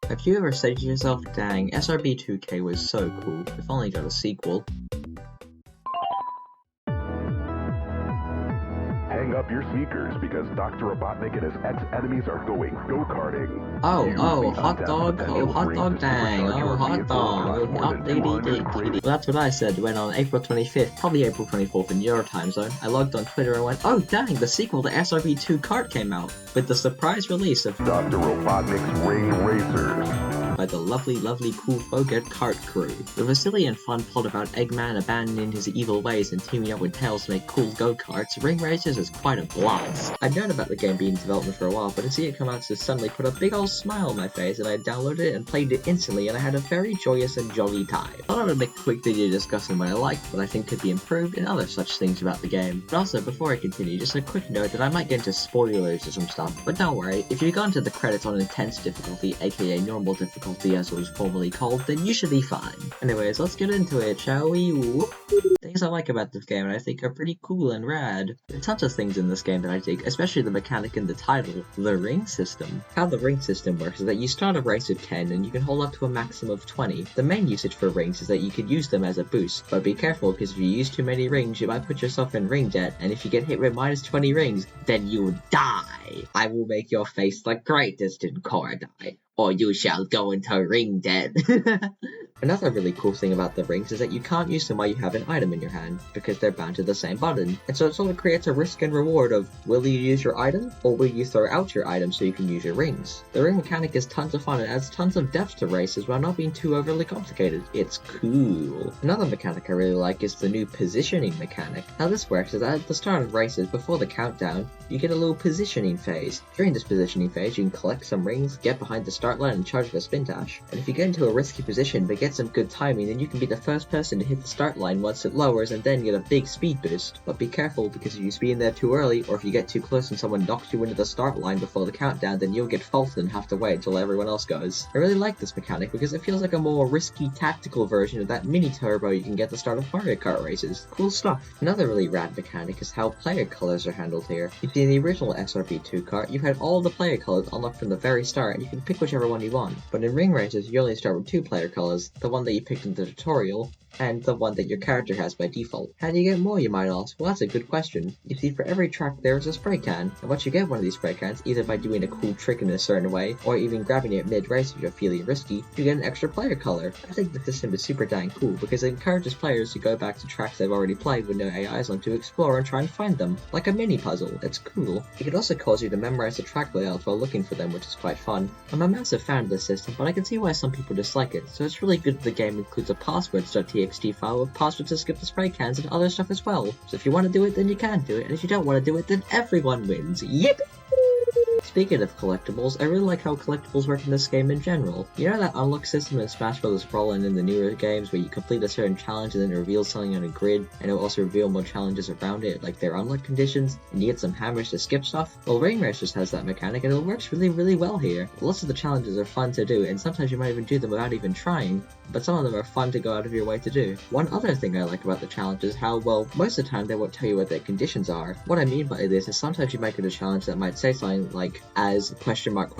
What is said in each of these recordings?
Have you ever said to yourself, dang, SRB 2K was so cool, if only got a sequel? Hang up your sneakers because Dr. Robotnik and his ex-enemies are going go-karting. Hot dog, dang, hot dog, well, that's what I said when on April 25th, probably April 24th in your time zone, I logged on Twitter and went, oh dang, the sequel to SRB 2 Kart came out, with the surprise release of Dr. Robotnik's Ray Racers. By the lovely cool folk at Kart Crew. With a silly and fun plot about Eggman abandoning his evil ways and teaming up with Tails to make cool go-karts, Ring Racers is quite a blast. I'd known about the game being in development for a while, but to see it come out just suddenly put a big old smile on my face, and I downloaded it and played it instantly, and I had a very joyous and jolly time. I thought I would make a quick video discussing what I liked, what I think could be improved, and other such things about the game. But also, before I continue, just a quick note that I might get into spoilers or some stuff, but don't worry, if you've gone to the credits on intense difficulty, aka normal difficulty as it was formerly called, then you should be fine. Anyways, let's get into it, shall we? Things I like about this game and I think are pretty cool and rad. There are tons of things in this game that I dig, especially the mechanic in the title, the ring system. How the ring system works is that you start a race with 10 and you can hold up to a maximum of 20. The main usage for rings is that you could use them as a boost, but be careful because if you use too many rings you might put yourself in ring debt, and if you get hit with minus 20 rings, then you die. I will make your face the greatest in Korodai, or you shall go into ring debt. Another really cool thing about the rings is that you can't use them while you have an item in your hand, because they're bound to the same button, and so it sort of creates a risk and reward of, will you use your item, or will you throw out your item so you can use your rings? The ring mechanic is tons of fun and adds tons of depth to races while not being too overly complicated. It's cool. Another mechanic I really like is the new positioning mechanic. How this works is that at the start of races, before the countdown, you get a little positioning phase. During this positioning phase, you can collect some rings, get behind the start line and charge the spin dash. And if you get into a risky position but get some good timing, then you can be the first person to hit the start line once it lowers and then get a big speed boost. But be careful, because if you speed in there too early, or if you get too close and someone knocks you into the start line before the countdown, then you'll get faulted and have to wait until everyone else goes. I really like this mechanic because it feels like a more risky tactical version of that mini turbo you can get at the start of Mario Kart races. Cool stuff. Another really rad mechanic is how player colors are handled here. You see, in the original SRB2 kart, you had all the player colors unlocked from the very start, and you can pick whichever one you want. But in Ring Races, you only start with 2 player colors, the one that you picked in the tutorial, and the one that your character has by default. How do you get more, you might ask? Well, that's a good question. You see, for every track there is a spray can, and once you get one of these spray cans, either by doing a cool trick in a certain way, or even grabbing it mid-race if you're feeling risky, you get an extra player color. I think the system is super dang cool, because it encourages players to go back to tracks they've already played with no AIs on to explore and try and find them, like a mini puzzle. It's cool. It can also cause you to memorize the track layouts while looking for them, which is quite fun. I'm a massive fan of this system, but I can see why some people dislike it, so it's really good that the game includes a passwords.txt file with passwords to skip the spray cans and other stuff as well. So if you want to do it, then you can do it, and if you don't want to do it, then everyone wins. Yep! Speaking of collectibles, I really like how collectibles work in this game in general. You know that unlock system in Smash Bros. Brawl and in the newer games where you complete a certain challenge and then it reveals something on a grid, and it will also reveal more challenges around it, like their unlock conditions, and you get some hammers to skip stuff? Well, Ring Racers has that mechanic and it works really well here. Lots of the challenges are fun to do, and sometimes you might even do them without even trying, but some of them are fun to go out of your way to do. One other thing I like about the challenges is how, well, most of the time they won't tell you what their conditions are. What I mean by this is sometimes you might get a challenge that might say something like, as question mark,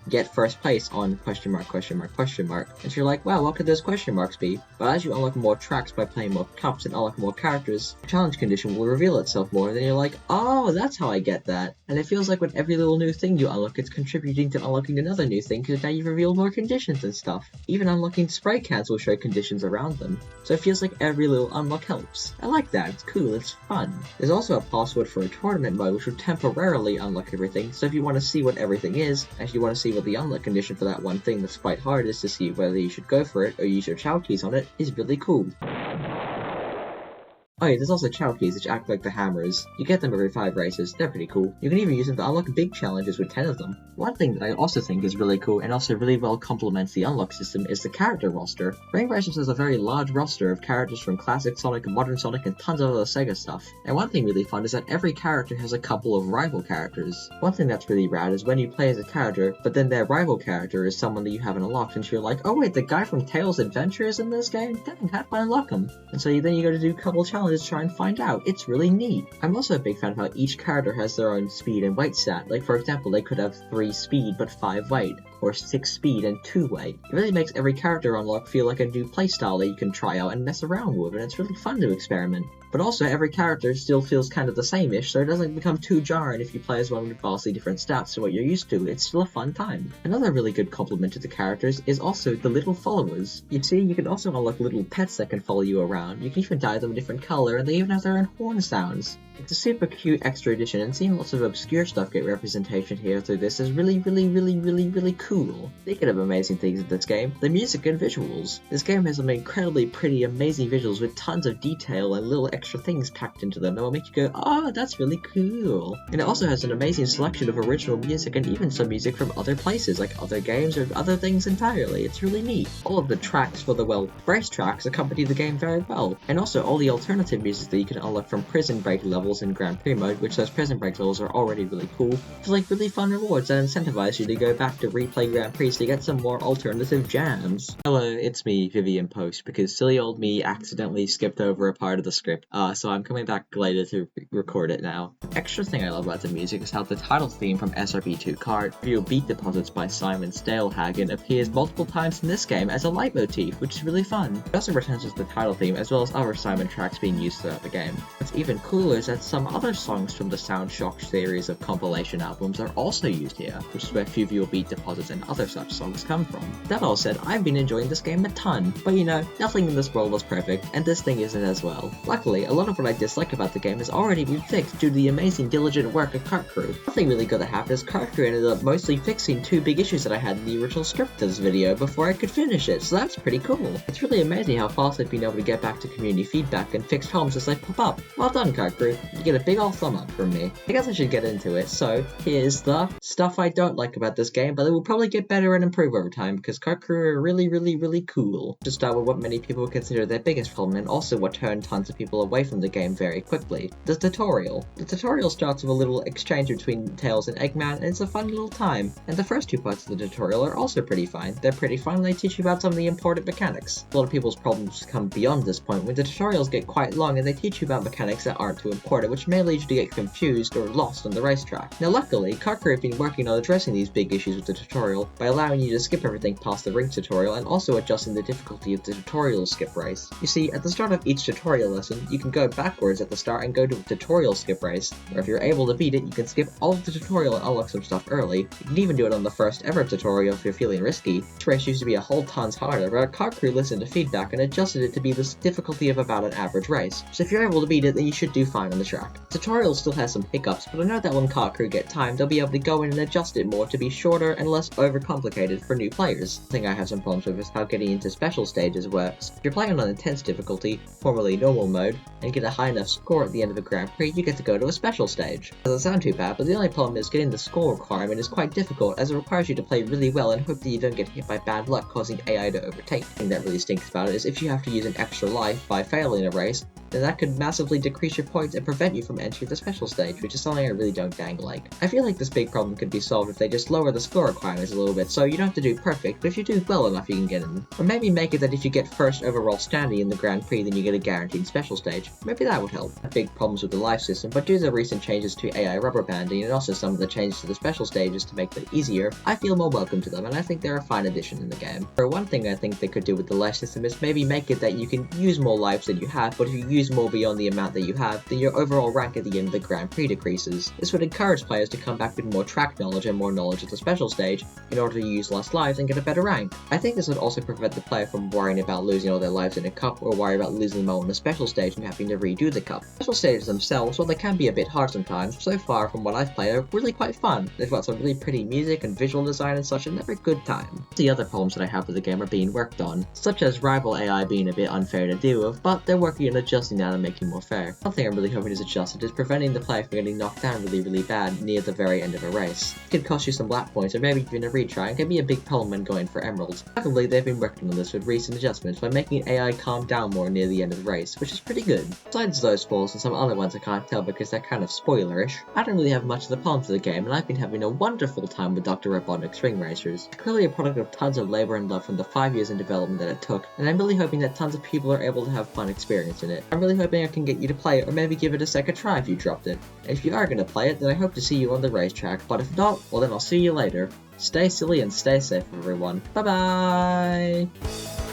get first place on question mark. And so you're like, wow, what could those question marks be? But as you unlock more tracks by playing more cups and unlock more characters, the challenge condition will reveal itself more, and then you're like, oh, that's how I get that. And it feels like with every little new thing you unlock, it's contributing to unlocking another new thing, because now you've revealed more conditions and stuff. Even unlocking spray cans will show conditions around them. So it feels like every little unlock helps. I like that, it's cool, it's fun. There's also a password for a tournament mode which will temporarily unlock everything, so if you want to see what everything is, and if you want to see what the unlock condition for that one thing that's quite hard is to see whether you should go for it or use your chow keys on it, is really cool. Oh yeah, there's also chow keys which act like the hammers. You get them every 5 races, they're pretty cool. You can even use them to unlock big challenges with 10 of them. One thing that I also think is really cool and also really well complements the unlock system is the character roster. Ring Racers has a very large roster of characters from classic Sonic, modern Sonic, and tons of other Sega stuff. And one thing really fun is that every character has a couple of rival characters. One thing that's really rad is when you play as a character, but then their rival character is someone that you haven't unlocked, and so you're like, oh wait, the guy from Tails Adventure is in this game? Dang, how did I unlock him? And so then you go to do a couple challenges challenge to try and find out. It's really neat. I'm also a big fan of how each character has their own speed and weight stat. Like for example, they could have 3 speed but 5 weight, or 6 speed and 2 weight. It really makes every character unlock feel like a new playstyle that you can try out and mess around with, and it's really fun to experiment. But also, every character still feels kind of the same-ish, so it doesn't become too jarring if you play as one with vastly different stats to what you're used to. It's still a fun time. Another really good compliment to the characters is also the little followers. You see, you can also unlock little pets that can follow you around. You can even dye them a different color, and they even have their own horn sounds. It's a super cute extra edition, and seeing lots of obscure stuff get representation here through this is really cool. Speaking of amazing things in this game, the music and visuals. This game has some incredibly pretty, amazing visuals with tons of detail and little extra things packed into them that will make you go, oh, that's really cool. And it also has an amazing selection of original music and even some music from other places, like other games or other things entirely. It's really neat. All of the tracks for the, race tracks accompany the game very well. And also all the alternative music that you can unlock from Prison Break levels in Grand Prix mode, which those Prison Break levels are already really cool. It's like really fun rewards that incentivize you to go back to replay Grand Prix to get some more alternative jams. Hello, it's me, Vivi in post, because silly old me accidentally skipped over a part of the script, so I'm coming back later to record it now. Extra thing I love about the music is how the title theme from SRB2 Kart, Real Beat Deposits by Simon Stalehagen, appears multiple times in this game as a leitmotif, which is really fun. It also returns as the title theme as well as other Simon tracks being used throughout the game. What's even cooler is that some other songs from the Sound Shock series of compilation albums are also used here, which is where Fuvial Beat Deposits and other such songs come from. That all said, I've been enjoying this game a ton, but you know, nothing in this world was perfect, and this thing isn't as well. Luckily, a lot of what I dislike about the game has already been fixed due to the amazing diligent work of Kart Crew. Nothing really good that happened as Kart Crew ended up mostly fixing 2 big issues that I had in the original script of this video before I could finish it, so that's pretty cool. It's really amazing how fast they've been able to get back to community feedback and fix problems as they pop up. Well done, Kart Crew. You get a big ol' thumb up from me. I guess I should get into it, so here's the stuff I don't like about this game, but it will probably get better and improve over time because Kart Crew are really cool. To start with what many people consider their biggest problem and also what turned tons of people away from the game very quickly. The tutorial. The tutorial starts with a little exchange between Tails and Eggman, and it's a fun little time. And the first 2 parts of the tutorial are also pretty fine. They're pretty fun and they teach you about some of the important mechanics. A lot of people's problems come beyond this point when the tutorials get quite long and they teach you about mechanics that aren't too important, which may lead you to get confused or lost on the racetrack. Now luckily, Kart Crew have been working on addressing these big issues with the tutorial by allowing you to skip everything past the ring tutorial and also adjusting the difficulty of the tutorial skip race. You see, at the start of each tutorial lesson, you can go backwards at the start and go to a tutorial skip race, or if you're able to beat it, you can skip all of the tutorial and unlock some stuff early. You can even do it on the first ever tutorial if you're feeling risky. This race used to be a whole tons harder, but Kart Crew listened to feedback and adjusted it to be the difficulty of about an average race. So if you're able to beat it, then you should do fine on the track. The tutorial still has some hiccups, but I know that when Kart Crew get time, they'll be able to go in and adjust it more to be shorter and less overcomplicated for new players. The thing I have some problems with is how getting into special stages works. If you're playing on intense difficulty, formerly normal mode, and get a high enough score at the end of a Grand Prix, you get to go to a special stage. It doesn't sound too bad, but the only problem is getting the score requirement is quite difficult as it requires you to play really well and hope that you don't get hit by bad luck causing AI to overtake. The thing that really stinks about it is if you have to use an extra life by failing a race, then that could massively decrease your points and prevent you from entering the special stage, which is something I really don't dang like. I feel like this big problem could be solved if they just lower the score requirements a little bit, so you don't have to do perfect, but if you do well enough you can get in. Or maybe make it that if you get first overall standing in the Grand Prix then you get a guaranteed special stage. Maybe that would help. I have big problems with the life system, but due to the recent changes to AI rubber banding and also some of the changes to the special stages to make them easier, I feel more welcome to them and I think they're a fine addition in the game. For one thing I think they could do with the life system is maybe make it that you can use more lives than you have, but if you use more beyond the amount that you have, then your overall rank at the end of the Grand Prix decreases. This would encourage players to come back with more track knowledge and more knowledge of the special stage in order to use less lives and get a better rank. I think this would also prevent the player from worrying about losing all their lives in a cup or worry about losing them all in a special stage and having to redo the cup. Special stages themselves, while they can be a bit hard sometimes, so far from what I've played are really quite fun. They've got some really pretty music and visual design and such, and they're a good time. The other problems that I have with the game are being worked on, such as rival AI being a bit unfair to deal with, but they're working on adjusting that and making more fair. One thing I'm really hoping is adjusted is preventing the player from getting knocked down really bad near the very end of a race. It could cost you some lap points or maybe even a retry and can be a big problem when going for emeralds. Luckily, they've been working on this with recent adjustments by making AI calm down more near the end of the race, which is pretty good. good. Besides those spoils and some other ones I can't tell because they're kind of spoilerish, I don't really have much of the plans for the game, and I've been having a wonderful time with Dr. Robotnik's Ring Racers. It's clearly a product of tons of labor and love from the 5 years in development that it took, and I'm really hoping that tons of people are able to have fun experiencing it. I'm really hoping I can get you to play it, or maybe give it a second try if you dropped it. And if you are going to play it, then I hope to see you on the racetrack, but if not, well then I'll see you later. Stay silly and stay safe, everyone. Bye bye!